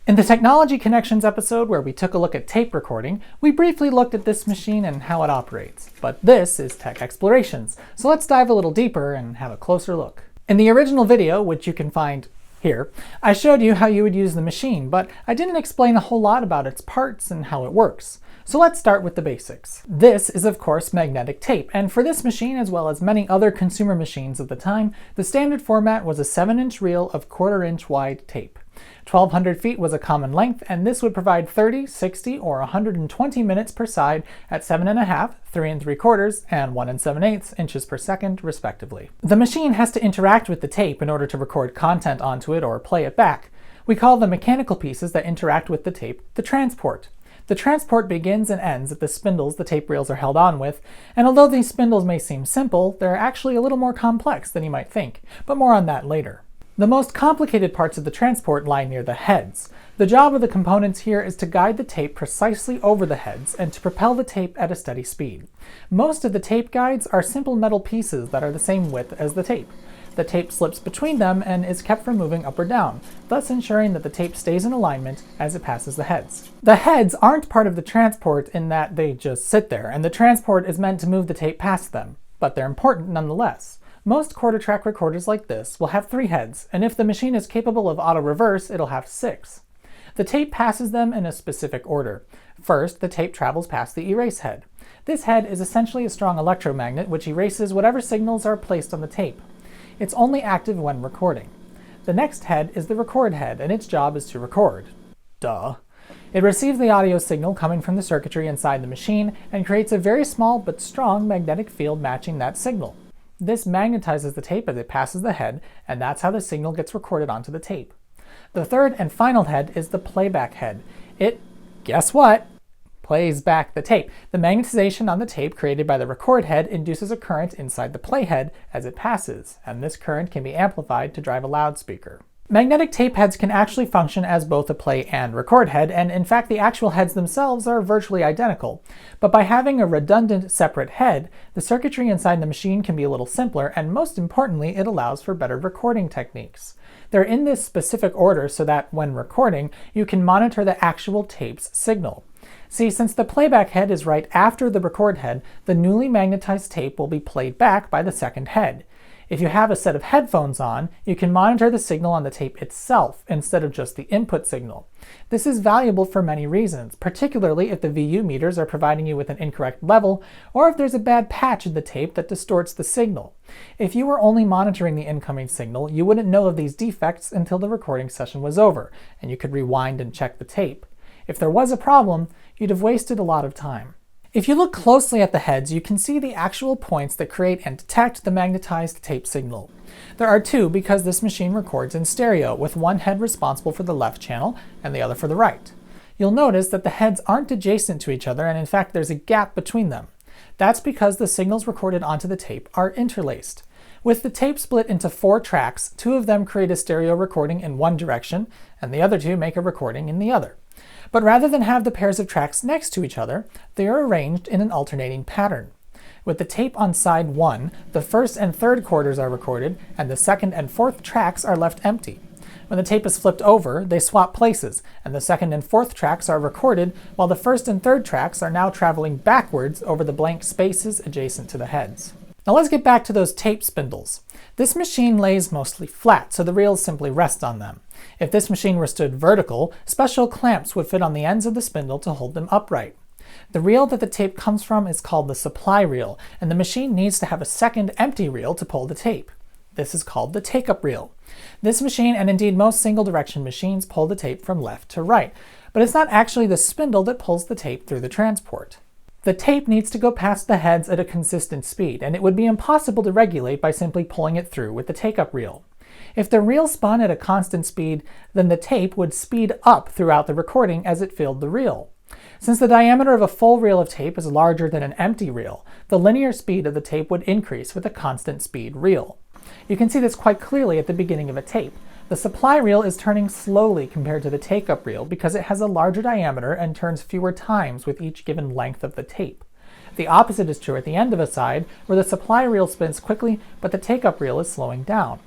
In the Technology Connections episode where we took a look at tape recording, we briefly looked at this machine and how it operates. But this is Tech Explorations, so let's dive a little deeper and have a closer look. In the original video, which you can find here, I showed you how you would use the machine, but I didn't explain a whole lot about its parts and how it works. So let's start with the basics. This is of course magnetic tape, and for this machine as well as many other consumer machines of the time, the standard format was a 7-inch reel of 1/4-inch wide tape. 1200 feet was a common length, and this would provide 30, 60, or 120 minutes per side at 7.5, 3 3/4, and 1 7/8 inches per second, respectively. The machine has to interact with the tape in order to record content onto it or play it back. We call the mechanical pieces that interact with the tape the transport. The transport begins and ends at the spindles the tape reels are held on with, and although these spindles may seem simple, they're actually a little more complex than you might think, but more on that later. The most complicated parts of the transport lie near the heads. The job of the components here is to guide the tape precisely over the heads and to propel the tape at a steady speed. Most of the tape guides are simple metal pieces that are the same width as the tape. The tape slips between them and is kept from moving up or down, thus ensuring that the tape stays in alignment as it passes the heads. The heads aren't part of the transport in that they just sit there, and the transport is meant to move the tape past them, but they're important nonetheless. Most quarter-track recorders like this will have 3 heads, and if the machine is capable of auto-reverse, it'll have 6. The tape passes them in a specific order. First, the tape travels past the erase head. This head is essentially a strong electromagnet which erases whatever signals are placed on the tape. It's only active when recording. The next head is the record head, and its job is to record. Duh. It receives the audio signal coming from the circuitry inside the machine and creates a very small but strong magnetic field matching that signal. This magnetizes the tape as it passes the head, and that's how the signal gets recorded onto the tape. The third and final head is the playback head. It, guess what? Plays back the tape. The magnetization on the tape created by the record head induces a current inside the playhead as it passes, and this current can be amplified to drive a loudspeaker. Magnetic tape heads can actually function as both a play and record head, and in fact the actual heads themselves are virtually identical. But by having a redundant separate head, the circuitry inside the machine can be a little simpler, and most importantly, it allows for better recording techniques. They're in this specific order so that, when recording, you can monitor the actual tape's signal. See, since the playback head is right after the record head, the newly magnetized tape will be played back by the second head. If you have a set of headphones on, you can monitor the signal on the tape itself instead of just the input signal. This is valuable for many reasons, particularly if the VU meters are providing you with an incorrect level, or if there's a bad patch in the tape that distorts the signal. If you were only monitoring the incoming signal, you wouldn't know of these defects until the recording session was over, and you could rewind and check the tape. If there was a problem, you'd have wasted a lot of time. If you look closely at the heads, you can see the actual points that create and detect the magnetized tape signal. There are 2 because this machine records in stereo, with one head responsible for the left channel and the other for the right. You'll notice that the heads aren't adjacent to each other, and in fact there's a gap between them. That's because the signals recorded onto the tape are interlaced. With the tape split into 4 tracks, 2 of them create a stereo recording in one direction, and the other 2 make a recording in the other. But rather than have the pairs of tracks next to each other, they are arranged in an alternating pattern. With the tape on side 1, the first and third quarters are recorded, and the second and fourth tracks are left empty. When the tape is flipped over, they swap places, and the second and fourth tracks are recorded, while the first and third tracks are now traveling backwards over the blank spaces adjacent to the heads. Now let's get back to those tape spindles. This machine lays mostly flat, so the reels simply rest on them. If this machine were stood vertical, special clamps would fit on the ends of the spindle to hold them upright. The reel that the tape comes from is called the supply reel, and the machine needs to have a second empty reel to pull the tape. This is called the take-up reel. This machine, and indeed most single-direction machines, pull the tape from left to right, but it's not actually the spindle that pulls the tape through the transport. The tape needs to go past the heads at a consistent speed, and it would be impossible to regulate by simply pulling it through with the take-up reel. If the reel spun at a constant speed, then the tape would speed up throughout the recording as it filled the reel. Since the diameter of a full reel of tape is larger than an empty reel, the linear speed of the tape would increase with a constant speed reel. You can see this quite clearly at the beginning of a tape. The supply reel is turning slowly compared to the take-up reel because it has a larger diameter and turns fewer times with each given length of the tape. The opposite is true at the end of a side, where the supply reel spins quickly, but the take-up reel is slowing down.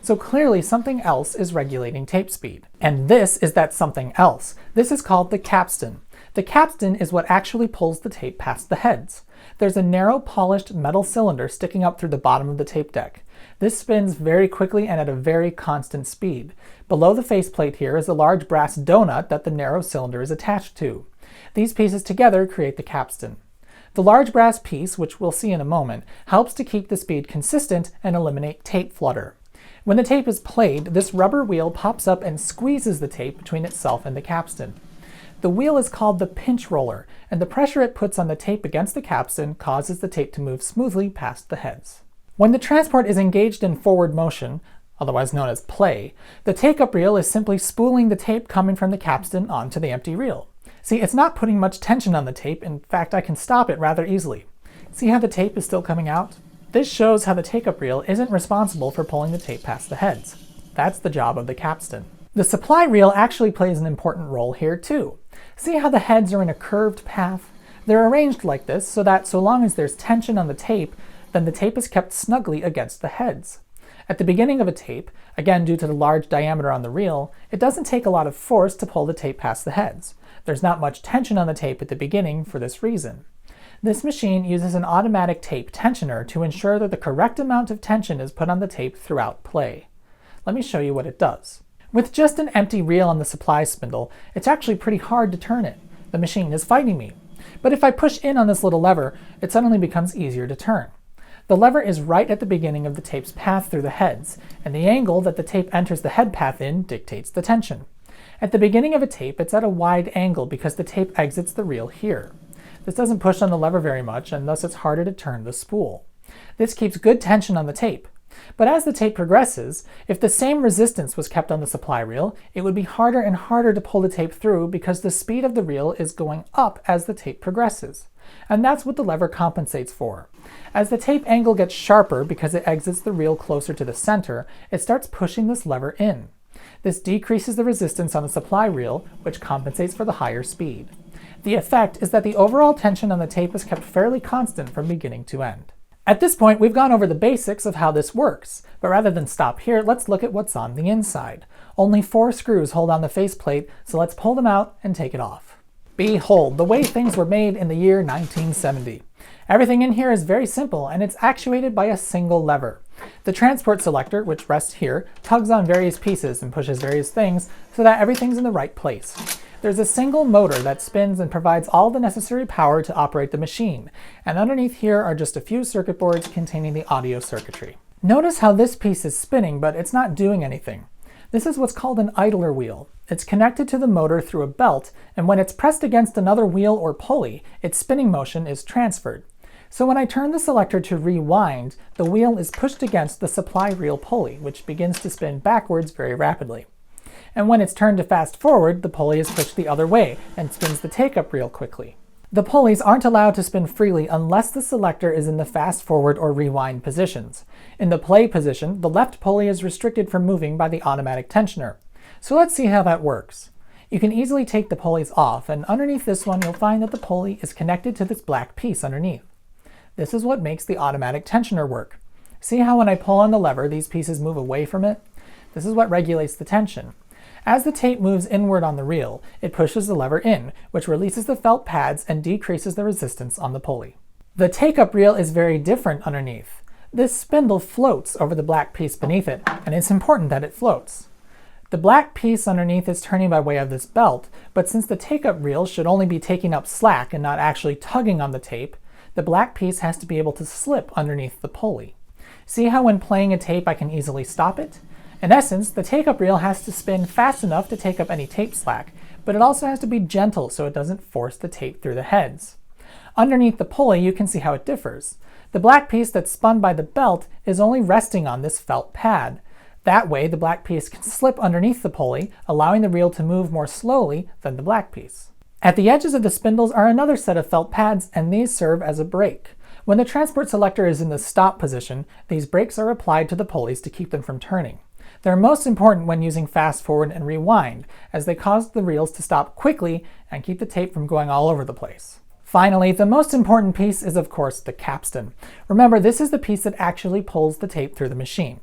So clearly something else is regulating tape speed. And this is that something else. This is called the capstan. The capstan is what actually pulls the tape past the heads. There's a narrow polished metal cylinder sticking up through the bottom of the tape deck. This spins very quickly and at a very constant speed. Below the faceplate here is a large brass donut that the narrow cylinder is attached to. These pieces together create the capstan. The large brass piece, which we'll see in a moment, helps to keep the speed consistent and eliminate tape flutter. When the tape is played, this rubber wheel pops up and squeezes the tape between itself and the capstan. The wheel is called the pinch roller, and the pressure it puts on the tape against the capstan causes the tape to move smoothly past the heads. When the transport is engaged in forward motion, otherwise known as play, the take-up reel is simply spooling the tape coming from the capstan onto the empty reel. See, it's not putting much tension on the tape. In fact, I can stop it rather easily. See how the tape is still coming out? This shows how the take-up reel isn't responsible for pulling the tape past the heads. That's the job of the capstan. The supply reel actually plays an important role here too. See how the heads are in a curved path? They're arranged like this so that so long as there's tension on the tape, then the tape is kept snugly against the heads. At the beginning of a tape, again due to the large diameter on the reel, it doesn't take a lot of force to pull the tape past the heads. There's not much tension on the tape at the beginning for this reason. This machine uses an automatic tape tensioner to ensure that the correct amount of tension is put on the tape throughout play. Let me show you what it does. With just an empty reel on the supply spindle, it's actually pretty hard to turn it. The machine is fighting me. But if I push in on this little lever, it suddenly becomes easier to turn. The lever is right at the beginning of the tape's path through the heads, and the angle that the tape enters the head path in dictates the tension. At the beginning of a tape, it's at a wide angle because the tape exits the reel here. This doesn't push on the lever very much, and thus it's harder to turn the spool. This keeps good tension on the tape. But as the tape progresses, if the same resistance was kept on the supply reel, it would be harder and harder to pull the tape through because the speed of the reel is going up as the tape progresses. And that's what the lever compensates for. As the tape angle gets sharper because it exits the reel closer to the center, it starts pushing this lever in. This decreases the resistance on the supply reel, which compensates for the higher speed. The effect is that the overall tension on the tape is kept fairly constant from beginning to end. At this point, we've gone over the basics of how this works, but rather than stop here, let's look at what's on the inside. Only 4 screws hold on the faceplate, so let's pull them out and take it off. Behold, the way things were made in the year 1970. Everything in here is very simple, and it's actuated by a single lever. The transport selector, which rests here, tugs on various pieces and pushes various things so that everything's in the right place. There's a single motor that spins and provides all the necessary power to operate the machine, and underneath here are just a few circuit boards containing the audio circuitry. Notice how this piece is spinning, but it's not doing anything. This is what's called an idler wheel. It's connected to the motor through a belt, and when it's pressed against another wheel or pulley, its spinning motion is transferred. So when I turn the selector to rewind, the wheel is pushed against the supply reel pulley, which begins to spin backwards very rapidly. And when it's turned to fast forward, the pulley is pushed the other way and spins the take-up reel quickly. The pulleys aren't allowed to spin freely unless the selector is in the fast forward or rewind positions. In the play position, the left pulley is restricted from moving by the automatic tensioner. So let's see how that works. You can easily take the pulleys off, and underneath this one you'll find that the pulley is connected to this black piece underneath. This is what makes the automatic tensioner work. See how when I pull on the lever, these pieces move away from it? This is what regulates the tension. As the tape moves inward on the reel, it pushes the lever in, which releases the felt pads and decreases the resistance on the pulley. The take-up reel is very different underneath. This spindle floats over the black piece beneath it, and it's important that it floats. The black piece underneath is turning by way of this belt, but since the take-up reel should only be taking up slack and not actually tugging on the tape, the black piece has to be able to slip underneath the pulley. See how when playing a tape I can easily stop it? In essence, the take-up reel has to spin fast enough to take up any tape slack, but it also has to be gentle so it doesn't force the tape through the heads. Underneath the pulley you can see how it differs. The black piece that's spun by the belt is only resting on this felt pad. That way the black piece can slip underneath the pulley, allowing the reel to move more slowly than the black piece. At the edges of the spindles are another set of felt pads, and these serve as a brake. When the transport selector is in the stop position, these brakes are applied to the pulleys to keep them from turning. They're most important when using fast forward and rewind, as they cause the reels to stop quickly and keep the tape from going all over the place. Finally, the most important piece is of course the capstan. Remember, this is the piece that actually pulls the tape through the machine.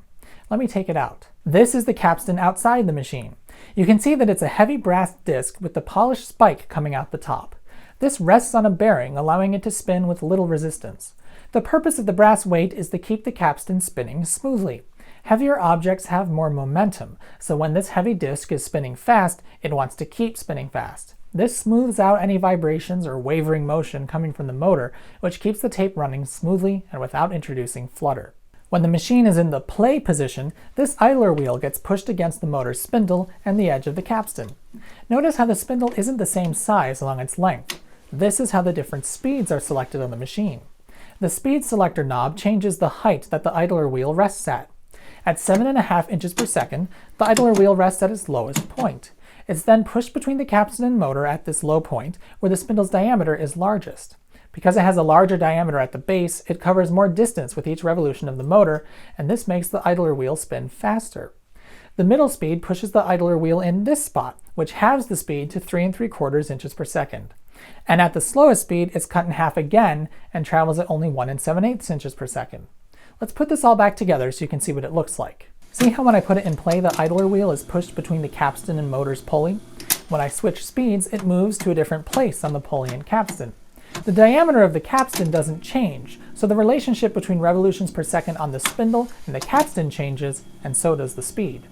Let me take it out. This is the capstan outside the machine. You can see that it's a heavy brass disc with the polished spike coming out the top. This rests on a bearing, allowing it to spin with little resistance. The purpose of the brass weight is to keep the capstan spinning smoothly. Heavier objects have more momentum, so when this heavy disc is spinning fast, it wants to keep spinning fast. This smooths out any vibrations or wavering motion coming from the motor, which keeps the tape running smoothly and without introducing flutter. When the machine is in the play position, this idler wheel gets pushed against the motor's spindle and the edge of the capstan. Notice how the spindle isn't the same size along its length. This is how the different speeds are selected on the machine. The speed selector knob changes the height that the idler wheel rests at. At 7.5 inches per second, the idler wheel rests at its lowest point. It's then pushed between the capstan and motor at this low point, where the spindle's diameter is largest. Because it has a larger diameter at the base, it covers more distance with each revolution of the motor, and this makes the idler wheel spin faster. The middle speed pushes the idler wheel in this spot, which halves the speed to 3 3/4 inches per second. And at the slowest speed, it's cut in half again and travels at only 1 7/8 inches per second. Let's put this all back together so you can see what it looks like. See how when I put it in play, the idler wheel is pushed between the capstan and motor's pulley? When I switch speeds, it moves to a different place on the pulley and capstan. The diameter of the capstan doesn't change, so the relationship between revolutions per second on the spindle and the capstan changes, and so does the speed.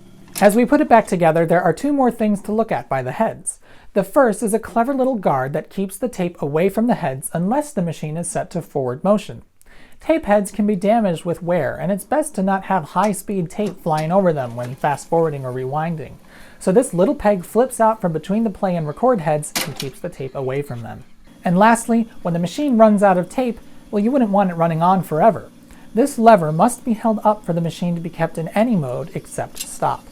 As we put it back together, there are two more things to look at by the heads. The first is a clever little guard that keeps the tape away from the heads unless the machine is set to forward motion. Tape heads can be damaged with wear, and it's best to not have high-speed tape flying over them when fast-forwarding or rewinding. So this little peg flips out from between the play and record heads and keeps the tape away from them. And lastly, when the machine runs out of tape, well, you wouldn't want it running on forever. This lever must be held up for the machine to be kept in any mode except stop.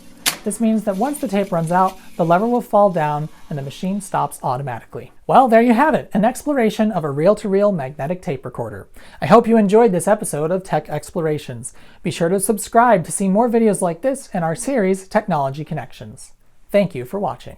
This means that once the tape runs out, the lever will fall down and the machine stops automatically. Well, there you have it, an exploration of a reel-to-reel magnetic tape recorder. I hope you enjoyed this episode of Tech Explorations. Be sure to subscribe to see more videos like this in our series, Technology Connections. Thank you for watching.